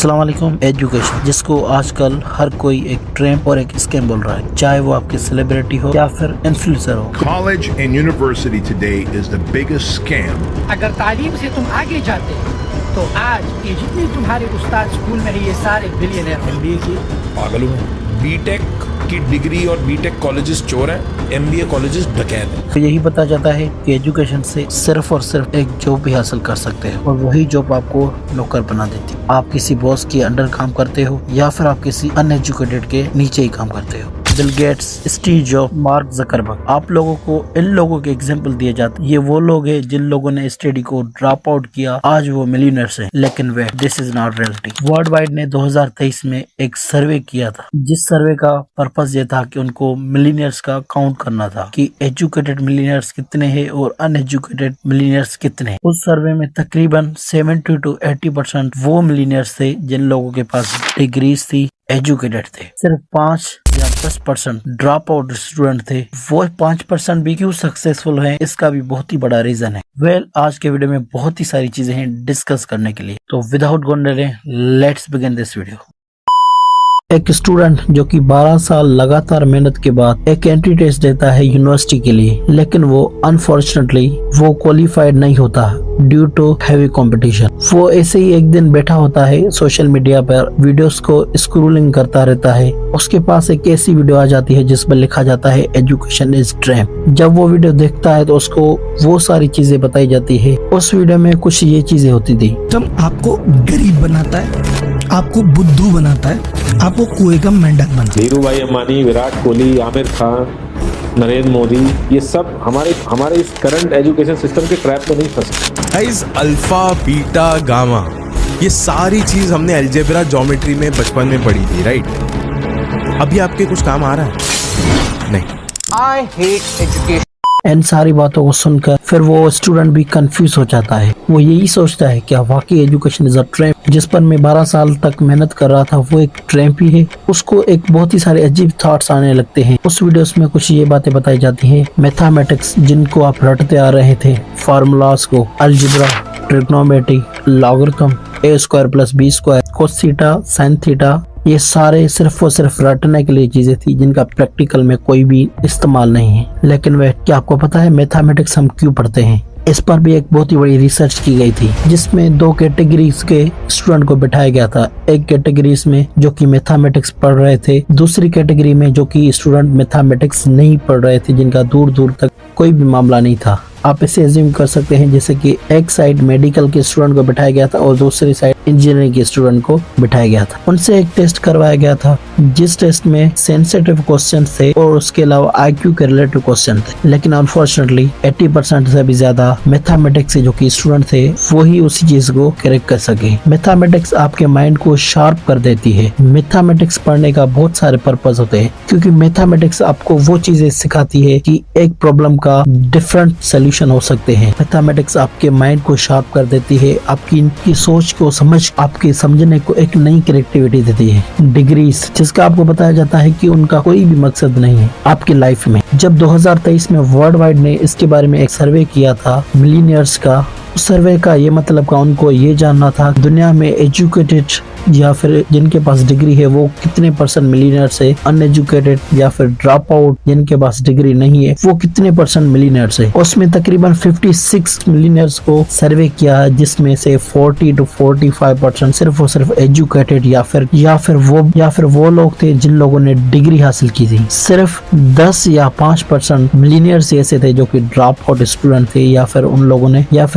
अस्सलाम वालेकुम। एजुकेशन जिसको आजकल हर कोई एक ट्रेंड और एक स्कैम बोल रहा है, चाहे वो आपकी सेलिब्रिटी हो या फिर इन्फ्लुएंसर हो। College and university today is the biggest scam. अगर तालीम से तुम आगे जाते तो आज ये जितने तुम्हारे उस्ताद स्कूल में है ये सारे बिलियनर MBA की पागल हुए। बीटेक की डिग्री और बीटेक कॉलेजेस चोर हैं, MBA कॉलेजेस डकैत हैं। तो यही बताया जाता है कि एजुकेशन से सिर्फ और सिर्फ एक जॉब भी हासिल कर सकते हैं और वही जॉब आपको नौकर बना देती है। आप किसी बॉस के अंडर काम करते हो या फिर आप किसी अनएजुकेटेड के नीचे ही काम करते हो। Bill Gates, Steve job, mark Zuckerberg, आप लोगों को इन लोगों के एग्जाम्पल दिए जाते हैं। ये वो लोग हैं जिन लोगों ने स्टडी को ड्रॉप आउट किया, आज वो मिलियनर्स हैं। लेकिन way this is not reality. World wide ने 2023 में एक सर्वे किया था, जिस सर्वे का पर्पस ये था कि उनको मिलियनर्स का काउंट करना था कि एजुकेटेड मिलियनर्स कितने हैं और अनएजुकेटेड मिलियनर्स कितने हैं। उस सर्वे में तकरीबन 70 to 80% वो मिलियनर्स थे जिन लोगों के पास डिग्रीज थी, एजुकेटेड थे। सिर्फ 5 या 10% ड्रॉप आउट स्टूडेंट थे। वो 5% भी क्यों सक्सेसफुल हैं, इसका भी बहुत ही बड़ा रीजन है। आज के वीडियो में बहुत ही सारी चीजें हैं डिस्कस करने के लिए, तो without going delay let's begin this video. एक स्टूडेंट जो कि 12 साल लगातार मेहनत के बाद एक एंट्री टेस्ट देता है यूनिवर्सिटी के लिए, लेकिन वो अनफॉर्चुनेटली वो क्वालिफाइड नहीं होता ड्यू टू हैवी कंपटीशन। वो ऐसे ही एक दिन बैठा होता है सोशल मीडिया पर, वीडियोस को स्क्रोलिंग करता रहता है। उसके पास एक ऐसी वीडियो आ जाती है जिस पर लिखा जाता है एजुकेशन इज ड्रीम। जब वो वीडियो देखता है तो उसको वो सारी चीजें बताई जाती है। उस वीडियो में कुछ ये चीजें होती थी। आपको गरीब बनाता है, आपको बुद्धू बनाता है, आपको कुएं का मेंढक बनाता है। धीरू भाई अंबानी, विराट कोहली, आमिर खान, नरेंद्र मोदी, ये सब हमारे इस करंट एजुकेशन सिस्टम के ट्रैप में नहीं फंसे। गाइस, अल्फा बीटा गामा ये सारी चीज हमने अलजेब्रा ज्योमेट्री में बचपन में पढ़ी थी, राइट? अभी आपके कुछ काम आ रहा है? नहीं। I hate education. इन सारी बातों को सुनकर फिर वो स्टूडेंट भी कंफ्यूज हो जाता है। वो यही सोचता है क्या वाकई एजुकेशन इज अ ट्रैप? जिस पर मैं 12 साल तक मेहनत कर रहा था वो एक ट्रैप ही है। उसको एक बहुत ही सारे अजीब थॉट्स आने लगते हैं। उस वीडियोस में कुछ ये बातें बताई जाती हैं। मैथमेटिक्स जिनको आप रटते आ रहे थे, फार्मूलाज को, algebra, trigonometry, logarithm, a² + b², cos theta, sine theta, ये सारे सिर्फ और सिर्फ रटने के लिए चीजें थी जिनका प्रैक्टिकल में कोई भी इस्तेमाल नहीं है। लेकिन वह क्या आपको पता है मैथमेटिक्स हम क्यों पढ़ते हैं? इस पर भी एक बहुत ही बड़ी रिसर्च की गई थी जिसमें 2 कैटेगरीज के स्टूडेंट को बिठाया गया था। एक कैटेगरीज में जो कि मैथमेटिक्स पढ़ रहे थे, दूसरी कैटेगरी में जो कि स्टूडेंट मैथमेटिक्स नहीं पढ़ रहे थे, जिनका दूर दूर तक कोई भी मामला नहीं था। आप इसे एज्यूम कर सकते हैं जैसे कि एक साइड मेडिकल के स्टूडेंट को बिठाया गया था और दूसरी साइड इंजीनियरिंग के स्टूडेंट को बिठाया गया था। उनसे एक टेस्ट करवाया गया था जिस टेस्ट में सेंसिटिव क्वेश्चन थे और उसके अलावा IQ के रिलेटेड क्वेश्चन थे। लेकिन अनफॉर्चुनेटली 80% से भी ज्यादा मैथमेटिक्स से जो कि स्टूडेंट थे वो ही उसी चीज को करेक्ट कर सके। मैथमेटिक्स आपके माइंड को शार्प कर देती है। मैथमेटिक्स पढ़ने का बहुत सारे पर्पज होते हैं क्योंकि मैथमेटिक्स आपको वो चीजें सिखाती है कि एक प्रॉब्लम का डिफरेंट सोल्यूशन हो सकते हैं। मैथमेटिक्स आपके माइंड को शार्प कर देती है, आपकी सोच को आपके समझने को एक नई क्रिएटिविटी देती है। डिग्रीज जिसका आपको बताया जाता है कि उनका कोई भी मकसद नहीं है आपकी लाइफ में। जब 2023 में वर्ल्ड वाइड ने इसके बारे में एक सर्वे किया था मिलियनर्स का, उस सर्वे का ये मतलब का उनको ये जानना था दुनिया में एजुकेटेड या फिर जिनके पास डिग्री है वो कितने % मिलियनर्स है, अनएजुकेटेड या फिर ड्रॉप आउट जिनके पास डिग्री नहीं है वो कितने % मिलियनर्स है। उसमें तकरीबन 56 मिलियनर्स को सर्वे किया जिसमें से 40 to 45% सिर्फ और सिर्फ एजुकेटेड या फिर वो लोग थे जिन लोगों ने डिग्री हासिल की थी। सिर्फ 10 या 5% मिलियनर्स ऐसे थे जो कि ड्रॉप आउट स्टूडेंट थे या फिर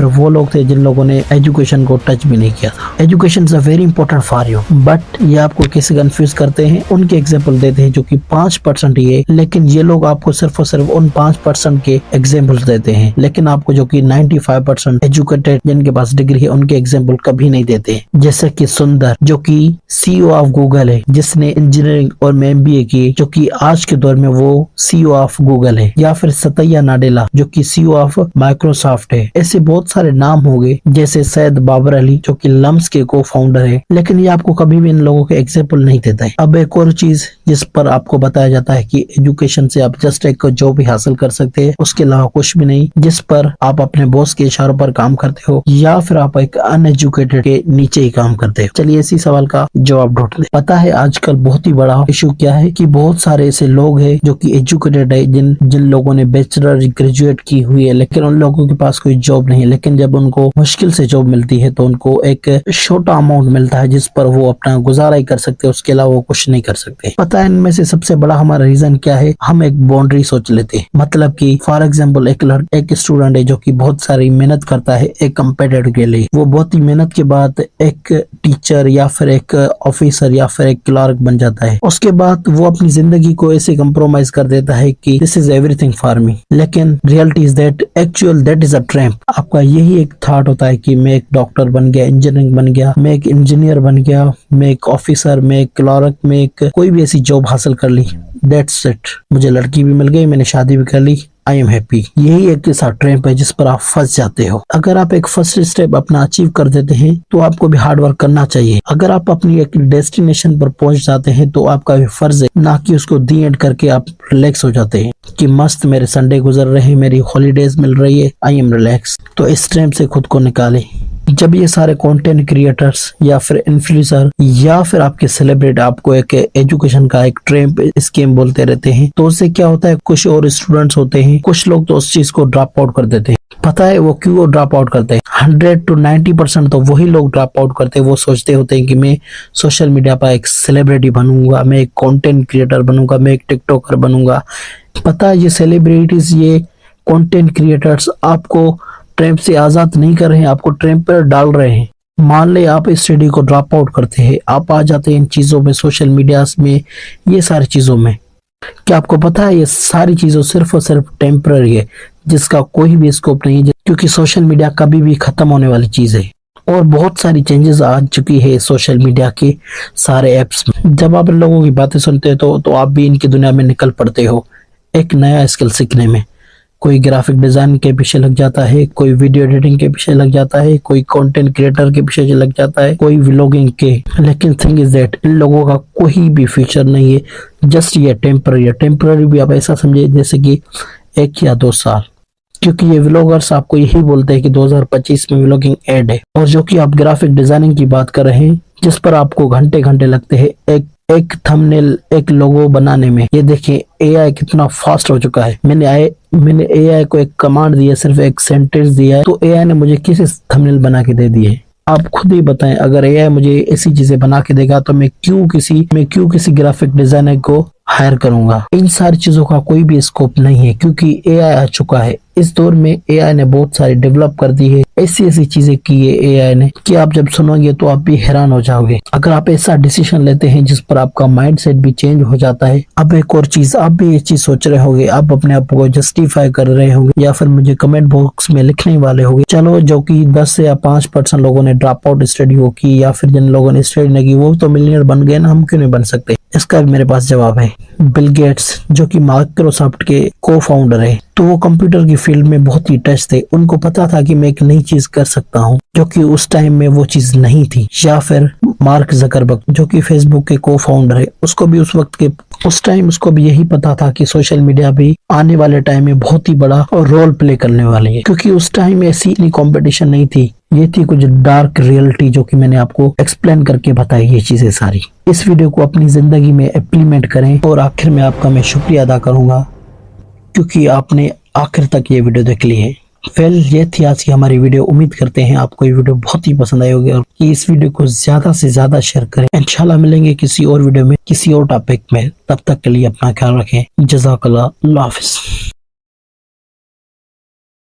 वो लोग थे जिन लोगों ने एजुकेशन को टच भी नहीं किया था। Education is a very important for you, but ये आपको कैसे कंफ्यूज करते हैं, उनके एग्जाम्पल देते हैं जो कि 5% ही है, लेकिन ये लोग आपको सिर्फ और सिर्फ उन 5% के एग्जाम्पल देते हैं, लेकिन आपको जो कि 95% एजुकेटेड जिनके पास डिग्री है उनके एग्जाम्पल कभी नहीं देते। जैसे कि सुंदर जो कि CEO ऑफ गूगल है, जिसने इंजीनियरिंग और MBA की, जो कि आज के दौर में वो CEO ऑफ गूगल है, या फिर सतैया नाडेला जो कि CEO ऑफ माइक्रोसॉफ्ट है। ऐसे बहुत सारे नाम होंगे, जैसे सैयद बाबर अली जो कि लम्स के को फाउंडर है, लेकिन ये आपको कभी भी इन लोगों के एग्जाम्पल नहीं देता है। अब एक और चीज जिस पर आपको बताया जाता है कि एजुकेशन से आप जस्ट एक जॉब ही हासिल कर सकते हैं, उसके अलावा कुछ भी नहीं, जिस पर आप अपने बॉस के इशारों पर काम करते हो या फिर आप एक अनएजुकेटेड के नीचे ही काम करते हो। चलिए इसी सवाल का जवाब ढूंढते हैं। पता है आजकल बहुत ही बड़ा इशू क्या है कि बहुत सारे ऐसे लोग हैं जो कि एजुकेटेड है, जिन लोगों ने बैचलर ग्रेजुएट की हुई है, लेकिन उन लोगों के पास कोई जॉब नहीं है। लेकिन जब उनको मुश्किल से जॉब मिलती है तो उनको एक छोटा अमाउंट मिलता है जिस पर वो अपना गुजारा ही कर सकते हैं, उसके अलावा वो कुछ नहीं कर सकते। पता है इनमें से सबसे बड़ा हमारा रीजन क्या है? हम एक बाउंड्री सोच लेते हैं। मतलब कि फॉर एग्जाम्पल एक स्टूडेंट है जो कि बहुत सारी मेहनत करता है एक कम्पिटिटिव के लिए, वो बहुत ही मेहनत के बाद एक टीचर या फिर एक ऑफिसर या फिर एक क्लर्क बन जाता है। उसके बाद वो अपनी जिंदगी को ऐसे कंप्रोमाइज कर देता है कि this is everything for me, लेकिन reality is that actual that is a trap. आपका यही एक थॉट होता है कि मैं एक डॉक्टर बन गया, इंजीनियरिंग बन गया, मैं एक इंजीनियर बन गया, मैं एक ऑफिसर, मैं एक क्लर्क, मैं एक कोई भी ऐसी जॉब हासिल कर ली, दैट्स इट, मुझे लड़की भी मिल गई, मैंने शादी भी कर ली, आई एम हैप्पी। यही एक ऐसा ट्रैप है जिस पर आप फंस जाते हो। अगर आप एक फर्स्ट स्टेप अपना अचीव कर देते हैं तो आपको भी हार्ड वर्क करना चाहिए। अगर आप अपनी एक डेस्टिनेशन पर पहुंच जाते हैं तो आपका भी फर्ज है, ना कि उसको दी एंड करके आप रिलैक्स हो जाते हैं कि मस्त मेरे संडे गुजर रहे हैं, मेरी हॉलीडेज मिल रही है, आई एम रिलैक्स। तो इस ट्रैप से खुद को निकालें। जब ये सारे कंटेंट क्रिएटर्स या फिर इन्फ्लुएंसर या फिर आपके सेलिब्रिटी आपको एक एजुकेशन का एक ट्रैप स्कीम बोलते रहते हैं, तो उससे क्या होता है, कुछ और स्टूडेंट्स होते हैं, कुछ लोग तो उस चीज को ड्रॉप आउट कर देते हैं। पता है वो क्यों ड्रॉप आउट करते हैं? 100 to 90% तो वही लोग ड्रॉप आउट करते हैं। वो सोचते होते हैं कि मैं सोशल मीडिया पर एक सेलिब्रिटी बनूंगा, मैं एक कंटेंट क्रिएटर बनूंगा, मैं एक टिकटॉकर बनूंगा। पता है ये सेलिब्रिटीज, ये कंटेंट क्रिएटर्स आपको ट्रैप से आजाद नहीं कर रहे हैं, आपको ट्रैप पर डाल रहे हैं। मान ले आप इस स्टडी को ड्रॉप आउट करते हैं, आप आ जाते हैं इन चीजों में, सोशल मीडिया में, ये सारी चीजों में। क्या आपको पता है ये सारी चीजों सिर्फ और सिर्फ टेम्पररी है, जिसका कोई भी स्कोप नहीं है, क्योंकि सोशल मीडिया कभी भी खत्म होने वाली चीज है। और बहुत सारी चेंजेस आ चुकी है सोशल मीडिया के सारे एप्स में। जब आप इन लोगों की बातें सुनते हो तो आप भी इनकी दुनिया में निकल पड़ते हो एक नया स्किल सीखने में। कोई ग्राफिक डिजाइन के पीछे लग जाता है, कोई वीडियो एडिटिंग के पीछे लग जाता है, कोई कंटेंट क्रिएटर के पीछे लग जाता है, कोई व्लॉगिंग के। लेकिन थिंग इज दैट इन लोगों का कोई भी फ्यूचर नहीं है, जस्ट ये टेम्पररी है। टेम्पररी भी आप ऐसा समझे जैसे कि 1 या 2 साल, क्योंकि ये व्लॉगर्स आपको यही बोलते हैं कि 2025 में व्लॉगिंग एड है। और जो कि आप ग्राफिक डिजाइनिंग की बात कर रहे हैं, जिस पर आपको घंटे घंटे लगते हैं एक थंबनेल, एक लोगो बनाने में। ये देखिए एआई कितना फास्ट हो चुका है। मैंने एआई को एक कमांड दिया, सिर्फ एक सेंटेंस दिया है, तो एआई ने मुझे किस थंबनेल बना के दे दिए। आप खुद ही बताएं, अगर एआई मुझे ऐसी चीजें बना के देगा तो मैं क्यों किसी ग्राफिक डिजाइनर को हायर करूंगा। इन सारी चीजों का कोई भी स्कोप नहीं है, क्योंकि एआई आ चुका है। इस दौर में एआई ने बहुत सारी डेवलप कर दी है, ऐसी चीजें की है एआई ने कि आप जब सुनोगे तो आप भी हैरान हो जाओगे। अगर आप ऐसा डिसीजन लेते हैं जिस पर आपका माइंडसेट भी चेंज हो जाता है। अब एक और चीज, आप भी ये चीज सोच रहे होगे, आप अपने आप को जस्टिफाई कर रहे होंगे या फिर मुझे कमेंट बॉक्स में लिखने वाले होंगे, चलो जो कि 10 या 5% लोगों ने ड्रॉप आउट स्टडी हो की या फिर जिन लोगों ने स्टडी नहीं की वो तो मिलियनर बन गए ना, हम क्यों नहीं बन सकते? इसका भी मेरे पास जवाब है। बिल गेट्स जो कि माइक्रोसॉफ्ट के को फाउंडर है, तो वो कंप्यूटर की फील्ड में बहुत ही टच थे। उनको पता था कि मैं एक नई चीज कर सकता हूँ जो कि उस टाइम में वो चीज नहीं थी। या फिर मार्क जकरबर्ग जो कि फेसबुक के को फाउंडर है, उसको भी उस टाइम उसको भी यही पता था कि सोशल मीडिया भी आने वाले टाइम में बहुत ही बड़ा रोल प्ले करने वाली है, क्योंकि उस टाइम ऐसी इतनी कंपटीशन नहीं थी। ये थी कुछ डार्क रियलिटी जो कि मैंने आपको एक्सप्लेन करके बताई ये चीजें सारी। इस वीडियो को अपनी जिंदगी में इम्प्लीमेंट करें। और आखिर में आपका मैं शुक्रिया अदा करूंगा क्योंकि आपने आखिर तक ये वीडियो देख ली है। ये थी आज की हमारी वीडियो। उम्मीद करते हैं आपको ये वीडियो बहुत ही पसंद आई होगी और कि इस वीडियो को ज्यादा से ज्यादा शेयर करें। इंशाल्लाह मिलेंगे किसी और वीडियो में किसी और टॉपिक में। तब तक के लिए अपना ख्याल रखें। जज़ाकल्लाह, अल्लाह हाफिज।